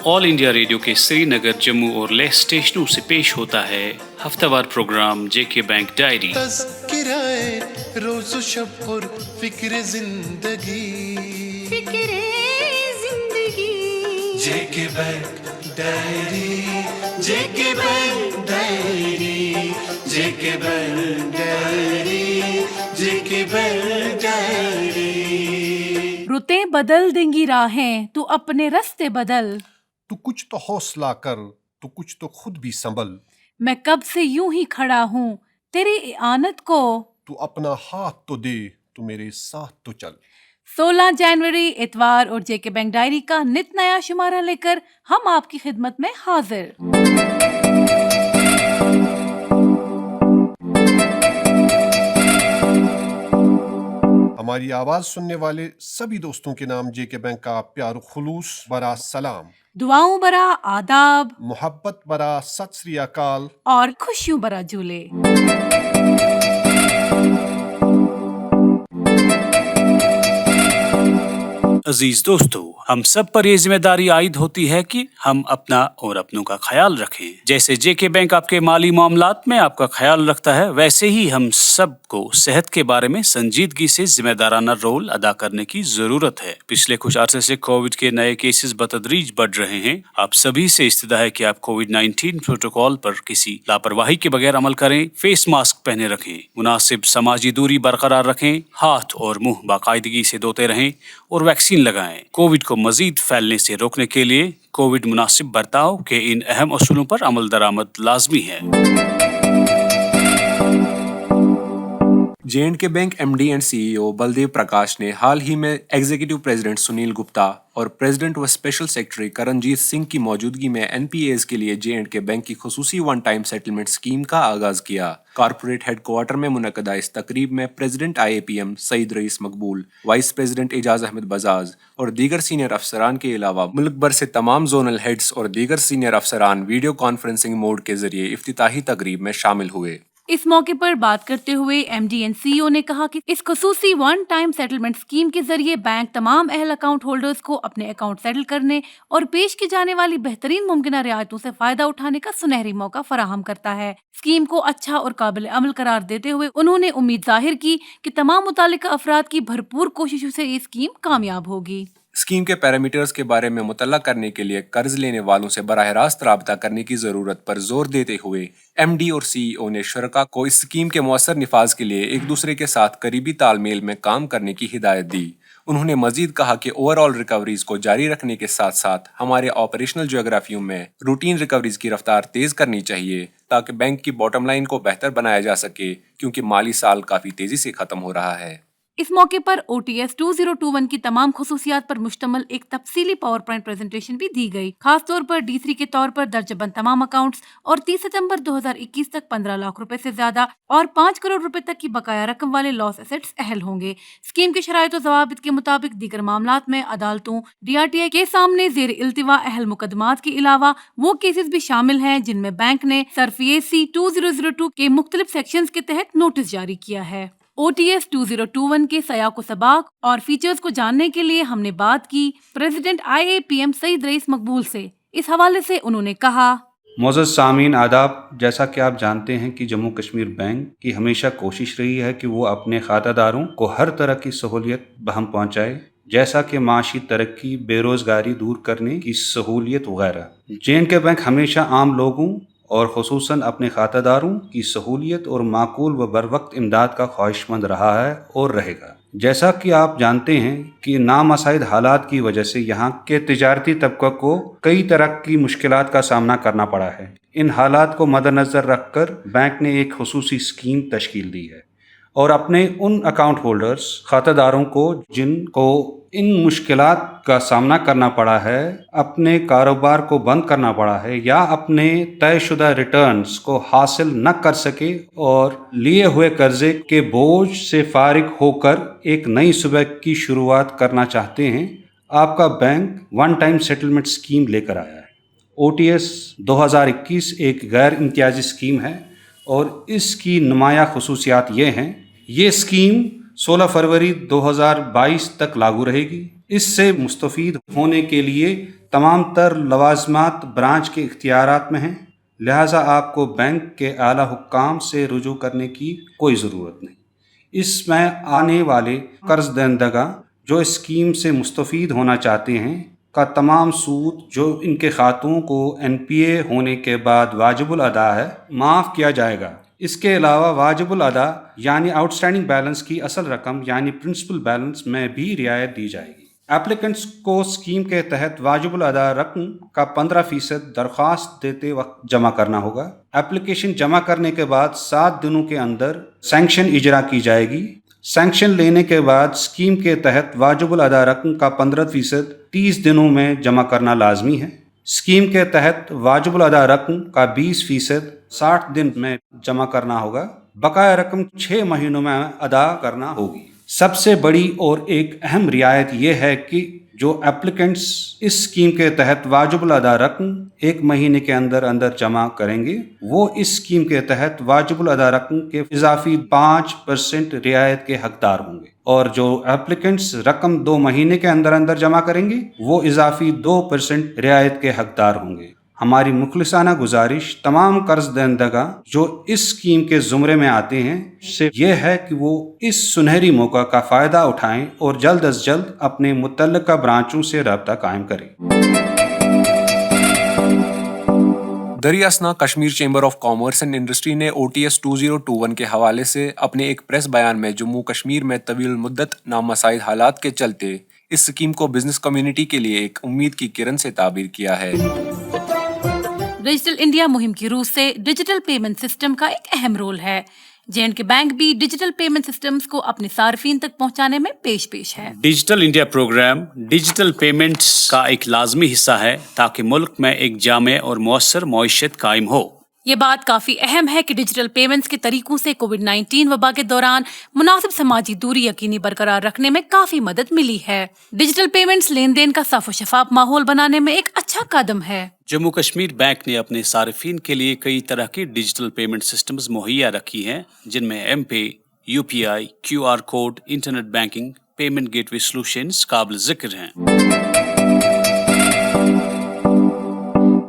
All India radio के श्रीनगर, जम्मू और लेह स्टेशनों से पेश होता है हफ्तावार प्रोग्राम जेके बैंक डायरी। तज़किराए रोज़ शब और फिक्र जिंदगी जेके बैंक डायरी, जेके बैंक डायरी, जेके बैंक डायरी, जेके बैंक डायरी। रुतें बदल देंगी राहें, तू अपने रास्ते बदल। तू कुछ तो हौसला कर, तू कुछ तो खुद भी संभल। मैं कब से यूं ही खड़ा हूँ तेरी इआनत को। तू अपना हाथ तो दे, तू मेरे साथ तो चल। 16 जनवरी इतवार और जेके बैंक डायरी का नित नया शुमारा लेकर हम आपकी खिदमत में हाजिर। हमारी आवाज सुनने वाले सभी दोस्तों के नाम जेके बैंक का प्यार खुलूस बरा सलाम, दुआओं बरा आदाब, मोहब्बत बरा सत श्री अकाल और खुशियों बरा झूले। अजीज दोस्तों, हम सब पर ये जिम्मेदारी आयद होती है कि हम अपना और अपनों का ख्याल रखें। जैसे जेके बैंक आपके माली मामलात में आपका ख्याल रखता है, वैसे ही हम सब को सेहत के बारे में संजीदगी से जिम्मेदाराना रोल अदा करने की जरूरत है। पिछले कुछ अरसे से कोविड के नए केसेस बतदरीज बढ़ रहे हैं। आप सभी से इस्तदा है कि आप कोविड-19 प्रोटोकॉल पर किसी लापरवाही के बगैर अमल करें, फेस मास्क पहने रखें, मुनासिब समाजी दूरी बरकरार रखें, हाथ और मुंह बाकायदगी से धोते रहें और वैक्सीन लगाएं। कोविड को मजीद फैलने से रोकने के लिए कोविड मुनासिब बर्ताव के इन अहम असूलों पर अमल दरामद लाजमी है। J and K bank MD and CEO Baldev Prakash ने हाल ही में एग्जीक्यूटिव प्रेसिडेंट सुनील गुप्ता और प्रेसिडेंट व स्पेशल सेक्रेटरी करणजीत सिंह की मौजूदगी में एनपीएस के लिए जे.एंड.के बैंक की खुसूसी वन टाइम सेटलमेंट स्कीम का आगाज किया। कॉर्पोरेट हेडक्वार्टर में मुनक्कदा इस तकरीब में प्रेसिडेंट आईएपीएम सईद रईस मकबूल, वाइस प्रेसिडेंट एजाज अहमद बजाज और दीगर सीनियर अफसरान के अलावा मुल्क भर से तमाम जोनल हेड्स और दीगर सीनियर अफसरान वीडियो कॉन्फ्रेंसिंग मोड के जरिए इफ्तिताही तकरीब में शामिल हुए। इस मौके पर बात करते हुए एमडी एंड सीईओ ने कहा कि इस खुसूसी वन टाइम सेटलमेंट स्कीम के जरिए बैंक तमाम अहल अकाउंट होल्डर्स को अपने अकाउंट सेटल करने और पेश की जाने वाली बेहतरीन मुमकिन रियायतों से फायदा उठाने का सुनहरी मौका फराहम करता है। स्कीम को अच्छा और काबिल अमल करार देते हुए उन्होंने उम्मीद जाहिर की कि तमाम मुतालिका अफराद की भरपूर कोशिशों से ये स्कीम कामयाब होगी। स्कीम के पैरामीटर्स के बारे में मुतल्ला करने के लिए कर्ज लेने वालों से बराह रास्त राबता करने की जरूरत पर जोर देते हुए एमडी और सीईओ ने शुरका को इस स्कीम के मौसर निफाज के लिए एक दूसरे के साथ करीबी तालमेल में काम करने की हिदायत दी। उन्होंने मजीद कहा कि ओवरऑल रिकवरीज को जारी रखने के साथ साथ हमारे ऑपरेशनल ज्योग्राफियों में रूटीन रिकवरीज की रफ्तार तेज करनी चाहिए ताकि बैंक की बॉटम लाइन को बेहतर बनाया जा सके, क्योंकि माली साल काफी तेजी से खत्म हो रहा है। इस मौके पर OTS 2021 की तमाम खुसूसियात पर मुश्तमल एक तफसीली पावर पॉइंट प्रेजेंटेशन भी दी गई। खास तौर पर D3 के तौर पर दर्जबंद तमाम अकाउंट्स और 30 सितंबर 2021 तक 15 लाख रुपए से ज्यादा और 5 करोड़ रुपए तक की बकाया रकम वाले लॉस एसेट्स अहल होंगे। स्कीम के शराइत और ज़वाबित के मुताबिक दीगर मामलात में अदालतों DRTI के सामने जेर इल्तिवा अहल मुकदमात के अलावा वो केसेस भी शामिल हैं जिनमें बैंक ने सरफियेसी 2002 के मुख्तलिफ सेक्शंस के तहत नोटिस जारी किया है। OTS 2021 के सयाको सबाक और फीचर्स को जानने के लिए हमने बात की प्रेसिडेंट IAPM सईद रईस मकबूल से। इस हवाले से उन्होंने कहा, मोअज़्ज़ज़ सामीन आदाब। जैसा कि आप जानते हैं कि जम्मू कश्मीर बैंक की हमेशा कोशिश रही है कि वो अपने खातादारों को हर तरह की सहूलियत बहम पहुँचाए, जैसा कि माशी तरक्की, बेरोज़गारी दूर करने की सहूलियत वगैरह। जे.एंड.के बैंक हमेशा आम लोगों और खुसूसन अपने खातादारों की सहूलियत और माकूल व बरवक्त इमदाद का ख्वाहिशमंद रहा है और रहेगा। जैसा कि आप जानते हैं कि नामसाइद हालात की वजह से यहाँ के तिजारती तबका को कई तरह की मुश्किलात का सामना करना पड़ा है। इन हालात को मद्देनज़र रखकर बैंक ने एक खुसूसी स्कीम तश्कील दी है और अपने उन अकाउंट होल्डर्स खातादारों को जिनको इन मुश्किलात का सामना करना पड़ा है, अपने कारोबार को बंद करना पड़ा है या अपने तयशुदा रिटर्न्स को हासिल न कर सके और लिए हुए कर्जे के बोझ से फारिग होकर एक नई सुबह की शुरुआत करना चाहते हैं, आपका bank one time settlement scheme लेकर आया है। OTS 2021 एक गैर इम्तियाजी स्कीम है और इसकी नुमाया खुसूसियात ये हैं। ये स्कीम 16 फरवरी 2022 तक लागू रहेगी। इससे मुस्तफ़ीद होने के लिए तमाम तर लवाजमात ब्रांच के इख्तियारात में हैं, लिहाजा आपको बैंक के आला हुक्काम से रुजू करने की कोई ज़रूरत नहीं। इसमें आने वाले कर्ज दहिंदगा जो इस स्कीम से मुस्तफ़ीद होना चाहते हैं का तमाम सूद जो इनके खातों को NPA होने के बाद वाजिबुल अदा है माफ़ किया जाएगा। इसके अलावा वाजिबुल अदा यानी आउटस्टैंडिंग बैलेंस की असल रकम यानी प्रिंसिपल बैलेंस में भी रियायत दी जाएगी। एप्लीकेंट्स को स्कीम के तहत वाजिबुल अदा रकम का 15% दरख्वास्त देते वक्त जमा करना होगा। एप्लीकेशन जमा करने के बाद 7 दिनों के अंदर सैंक्शन इजरा की जाएगी। सैंक्शन लेने के बाद स्कीम के तहत वाजिबुल अदा रकम का 15% 30 दिनों में जमा करना लाजमी है। स्कीम के तहत वाजिबुल अदा रकम का 20% 60 दिन में जमा करना होगा। बकाया रकम 6 महीनों में अदा करना होगी। सबसे बड़ी और एक अहम रियायत यह है कि जो एप्लीकेंट्स इस स्कीम के तहत वाजिबुल अदा रकम 1 महीने के अंदर अंदर जमा करेंगे वो इस स्कीम के तहत वाजिबुल अदा रकम के इजाफी 5% रियायत के हकदार होंगे, और जो एप्लीकेंट्स रकम 2 महीने के अंदर अंदर जमा करेंगे वो इजाफी 2% रियायत के हकदार होंगे। हमारी मुखलिसाना गुजारिश तमाम कर्ज दहिंदगा जो इस स्कीम के ज़ुमरे में आते हैं से यह है कि वो इस सुनहरी मौका का फ़ायदा उठाएं और जल्द अज जल्द अपने मुतल्लिका ब्रांचों से रब्ता कायम करें। दरियासना Kashmir Chamber of Commerce and Industry ने OTS 2021 के हवाले से अपने एक प्रेस बयान में जम्मू कश्मीर में तवील मुद्दत नामसाइल हालात के चलते इस स्कीम को बिजनेस कम्युनिटी के लिए एक उम्मीद की किरण से ताबीर किया है। डिजिटल इंडिया मुहिम की रूह से डिजिटल पेमेंट सिस्टम का एक अहम रोल है। J&K बैंक भी डिजिटल पेमेंट सिस्टम्स को अपने सार्फिन तक पहुंचाने में पेश है। Digital India program digital payments का एक लाजमी हिस्सा है ताकि मुल्क में एक जामे और मौसर मईशत कायम हो। ये बात काफी अहम है कि डिजिटल पेमेंट्स के तरीकों से कोविड-19 वबा के दौरान मुनासिब समाजी दूरी यकीनी बरकरार रखने में काफी मदद मिली है। डिजिटल पेमेंट्स लेन देन का साफ और शफाफ माहौल बनाने में एक अच्छा कदम है। जम्मू कश्मीर बैंक ने अपने सार्फिन के लिए कई तरह की डिजिटल पेमेंट सिस्टम्स मुहैया रखी हैं, जिनमें M-Pay, UPI, QR code, internet banking, payment gateway solutions काबिल जिक्र हैं।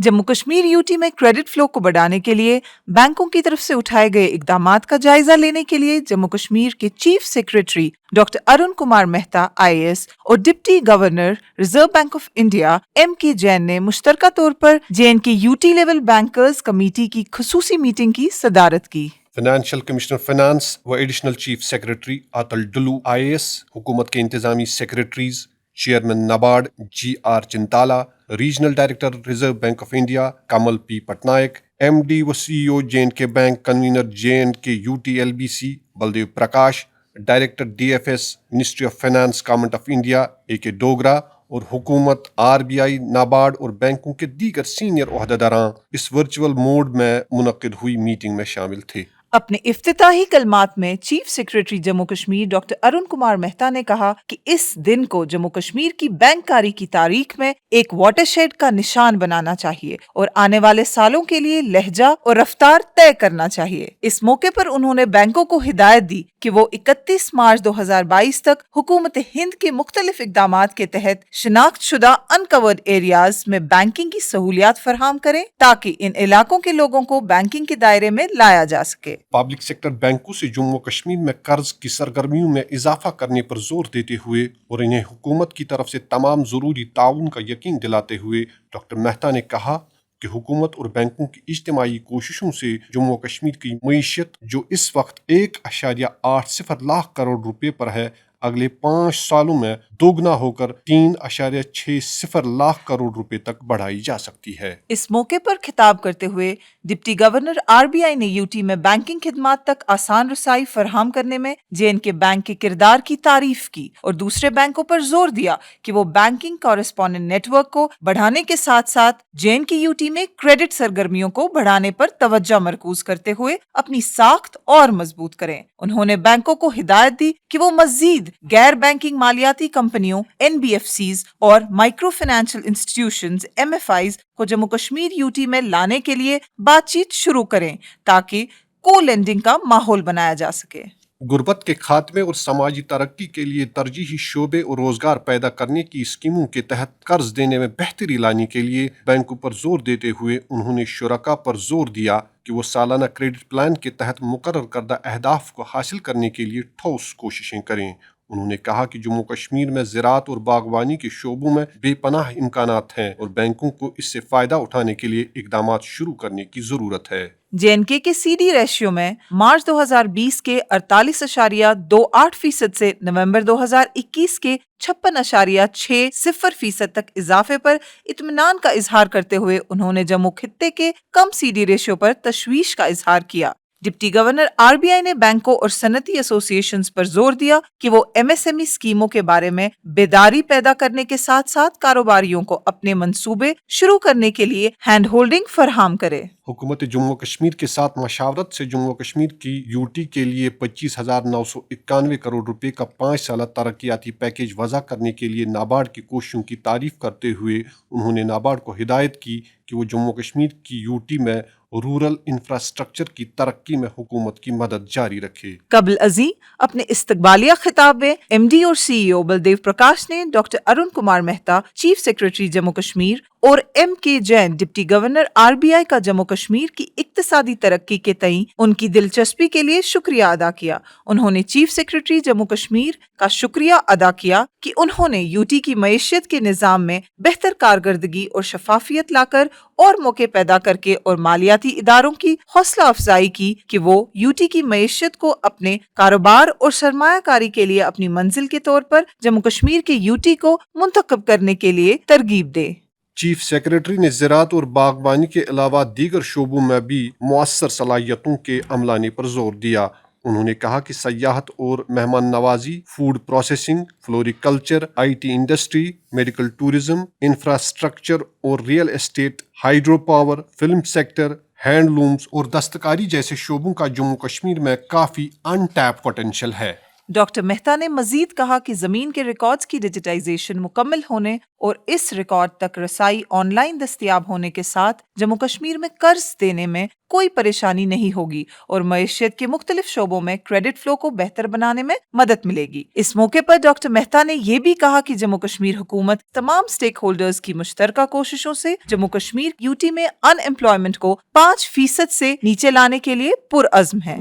जम्मू कश्मीर यूटी में क्रेडिट फ्लो को बढ़ाने के लिए बैंकों की तरफ से उठाए गए इकदामात का जायजा लेने के लिए जम्मू कश्मीर के chief secretary doctor Arun Kumar Mehta IAS और deputy governor reserve Bank of India M.K. Jain ने मुश्तरका तौर पर J&K UT level bankers committee की खुसूसी मीटिंग की सदारत की। फाइनेंशियल कमिश्नर फाइनेंस व additional chief secretary Atal Dulloo IAS, हुकूमत के इंतजामी secretaries, chairman NABARD GR Chintala, regional director Reserve Bank of India Kamal P Patnaik, MD व CEO J&K बैंक, convener J&K UT LBC Baldev Prakash, director DFS Ministry of Finance Government of India AK Dogra और हुकूमत RBI, NABARD और बैंकों के दीगर सीनियर ओहदेदारान इस वर्चुअल मोड में मुनक्किद हुई मीटिंग में शामिल थे। अपने इफ्तिताही कलमात में chief secretary Jammu Kashmir doctor Arun Kumar Mehta ने कहा कि इस दिन को जम्मू कश्मीर की बैंककारी की तारीख में एक वाटरशेड का निशान बनाना चाहिए और आने वाले सालों के लिए लहजा और रफ्तार तय करना चाहिए। इस मौके पर उन्होंने बैंकों को हिदायत दी कि वो 31 मार्च 2022 तक हुकूमत हिंद के मुख्तलिफ इकदामात के तहत शिनाख्त शुदा अनकवर्ड एरियाज में बैंकिंग की सहूलियात फराहम करें ताकि इन इलाकों के लोगों को बैंकिंग के दायरे में लाया जा सके। पब्लिक सेक्टर बैंकों से जम्मू कश्मीर में कर्ज की सरगर्मियों में इजाफा करने पर जोर देते हुए और इन्हें हुकूमत की तरफ से तमाम जरूरी ताउन का यकीन दिलाते हुए डॉक्टर मेहता ने कहा कि हुकूमत और बैंकों की इज्तिमाई कोशिशों से जम्मू कश्मीर की मईशत जो इस वक्त 1.80 लाख करोड़ रुपए पर है, अगले 5 सालों में दोगुना होकर 3.60 लाख करोड़ रुपए तक बढ़ाई जा सकती है। इस मौके पर खिताब करते हुए डिप्टी गवर्नर RBI ने यूटी में बैंकिंग खिदमात तक आसान रसाई फराहम करने में J&K बैंक के किरदार की तारीफ की और दूसरे बैंकों पर जोर दिया कि वो बैंकिंग कॉरेस्पॉन्डेंट नेटवर्क को बढ़ाने के साथ साथ J&K यूटी में क्रेडिट सरगर्मियों को बढ़ाने पर तवज्जो मरकूज करते हुए अपनी साख्त और मजबूत करें। उन्होंने बैंकों को हिदायत दी कि वो मजीद गैर बैंकिंग मालियाती कंपनियों NBFCs और माइक्रो फाइनेंशियल इंस्टीट्यूशंस MFIs को जम्मू कश्मीर यूटी में लाने के लिए बातचीत शुरू करें ताकि को लेंडिंग का माहौल बनाया जा सके। गुर्बत के खात्मे और समाजी तरक्की के लिए तरजीही शोबे और रोजगार पैदा करने की स्कीमों के तहत कर्ज देने में बेहतरी लाने के लिए बैंकों पर जोर देते हुए उन्होंने शुरका पर जोर दिया कि वो सालाना क्रेडिट प्लान के तहत मुकर्रर करदा अहदाफ को हासिल करने के लिए ठोस कोशिशें करें। उन्होंने कहा कि जम्मू कश्मीर में ज़राअत और बागवानी के शोबों में बेपनाह इम्कानात हैं और बैंकों को इससे फ़ायदा उठाने के लिए इकदाम शुरू करने की ज़रूरत है। जेएनके के सीडी रेशियो में मार्च 2020 के 48.28% से नवंबर 2021 के 56.60% तक इजाफे पर इत्मीनान का इजहार करते हुए उन्होंने जम्मू खित्ते के कम सीडी रेशियो पर तशवीश का इजहार किया। डिप्टी गवर्नर आरबीआई ने बैंकों और सनती एसोसिएशंस पर जोर दिया कि वो एमएसएमई स्कीमों के बारे में बेदारी पैदा करने के साथ साथ कारोबारियों को अपने मंसूबे शुरू करने के लिए हैंड होल्डिंग फराहम करे। हुकूमत जम्मू कश्मीर के साथ मशावरत से जम्मू कश्मीर की यूटी के लिए 25,991 करोड़ रुपए का 5 साला तरक्याती पैकेज वज़ा करने के लिए नाबार्ड की कोशिशों की तारीफ करते हुए उन्होंने नाबार्ड को हिदायत की कि वो जम्मू कश्मीर की यूटी में रूरल इंफ्रास्ट्रक्चर की तरक्की में हुकूमत की मदद जारी रखे। कबल अजी अपने इस्तकबालिया खिताब में एमडी और सीईओ बलदेव प्रकाश ने doctor Arun Kumar Mehta, chief secretary Jammu Kashmir, और M K. Jain, deputy governor RBI का जम्मू कश्मीर की इक्तिसादी तरक्की के तई उनकी दिलचस्पी के लिए शुक्रिया अदा किया। उन्होंने चीफ सेक्रेटरी जम्मू कश्मीर का शुक्रिया अदा किया कि उन्होंने यूटी की मईशत के निज़ाम में बेहतर कारकर्दगी और शफाफियत लाकर और मौके पैदा करके और मालियाती इदारों की हौसला अफजाई की कि वो यूटी की मईशत को अपने कारोबार और सरमायाकारी के लिए अपनी मंजिल के तौर पर जम्मू कश्मीर के यूटी को मुंतखब करने के लिए तरगीब दे। चीफ सेक्रेटरी ने ज़राअत और बागवानी के अलावा दीगर शोबों में भी मुअस्सर सलाहियतों के अमलाने पर जोर दिया। उन्होंने कहा कि सयाहत और मेहमान नवाजी, food processing, floriculture, IT industry, medical tourism, infrastructure और real estate, hydro power, film sector, handlooms और दस्तकारी जैसे शोबों का जम्मू कश्मीर में काफ़ी अनटैप पोटेंशियल है। डॉक्टर मेहता ने मजीद कहा कि जमीन के रिकॉर्ड्स की डिजिटाइजेशन मुकम्मल होने और इस रिकॉर्ड तक रसाई ऑनलाइन दस्तयाब होने के साथ जम्मू कश्मीर में कर्ज देने में कोई परेशानी नहीं होगी और मईशत के मुख्तलिफ शोबों में क्रेडिट फ्लो को बेहतर बनाने में मदद मिलेगी। इस मौके पर डॉक्टर मेहता ने ये भी कहा कि जम्मू कश्मीर हुकूमत तमाम स्टेक होल्डर्स की मुश्तरका कोशिशों से जम्मू कश्मीर यूटी में अनएम्प्लॉयमेंट को 5% से नीचे लाने के लिए पुरअज़्म है।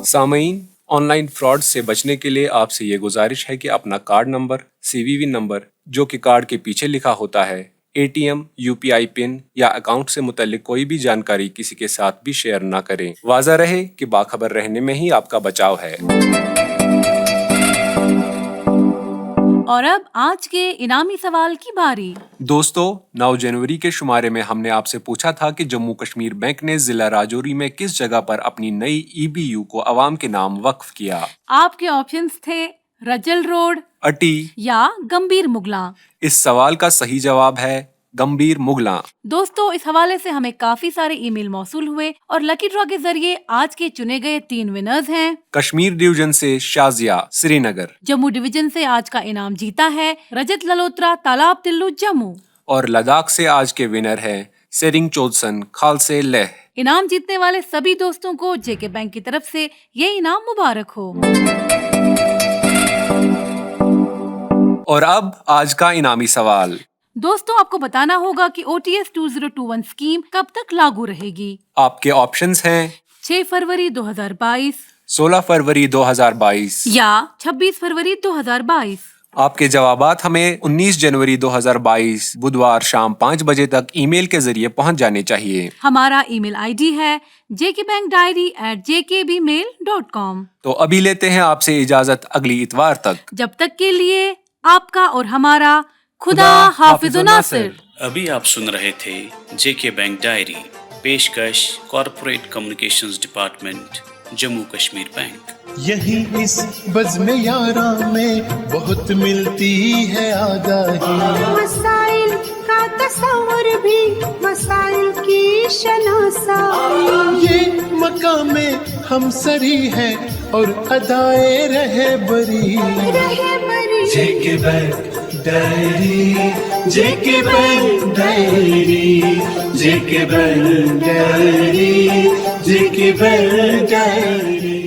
सामईन, ऑनलाइन फ्रॉड से बचने के लिए आपसे ये गुजारिश है कि अपना कार्ड नंबर, CVV नंबर जो कि कार्ड के पीछे लिखा होता है, ATM, UPI पिन या अकाउंट से मुतल्लिक कोई भी जानकारी किसी के साथ भी शेयर ना करें। वाज़ा रहे कि बाखबर रहने में ही आपका बचाव है। और अब आज के इनामी सवाल की बारी। दोस्तों, 9 जनवरी के शुमारे में हमने आपसे पूछा था कि जम्मू कश्मीर बैंक ने जिला राजौरी में किस जगह पर अपनी नई EBU को अवाम के नाम वक्फ किया। आपके ऑप्शंस थे रजल रोड, अटी या गंभीर मुगला। इस सवाल का सही जवाब है गंभीर मुगला। दोस्तों, इस हवाले से हमें काफी सारे ईमेल मौसूल हुए और लकी ड्रॉ के जरिए आज के चुने गए 3 विनर्स हैं। कश्मीर डिवीजन से शाजिया श्रीनगर, जम्मू डिवीजन से आज का इनाम जीता है रजत ललोत्रा तालाब तिल्लू जम्मू, और लद्दाख से आज के विनर हैं सेरिंग चोदसन खालसे लेह। इनाम जीतने वाले सभी दोस्तों को जेके बैंक की तरफ से ये इनाम मुबारक हो। और अब आज का इनामी सवाल। दोस्तों, आपको बताना होगा कि OTS 2021 स्कीम कब तक लागू रहेगी। आपके ऑप्शंस हैं 6 फरवरी 2022, 16 फरवरी 2022 या 26 फरवरी 2022। आपके जवाबात हमें 19 जनवरी 2022 बुधवार शाम 5 बजे तक ईमेल के जरिए पहुंच जाने चाहिए। हमारा ईमेल ID है jkbankdiary@jkbmail.com। तो अभी लेते हैं आपसे इजाजत अगली इतवार तक। जब तक के लिए आपका और हमारा खुदा हाफिज़ नासिर। अभी आप सुन रहे थे जेके बैंक डायरी, पेशकश corporate communications department, Jammu Kashmir bank. यही इस बज़्म यारा में बहुत मिलती है आगाही, मसाइल का तस्वुर भी मसाइल की शनासाई। ये मकामे हम सरी है और अदाए रहे बरी। रहे बरी जेके बैंक डायरी, जेके बैंक डायरी, जेके बैंक डायरी, जेके बैंक डायरी।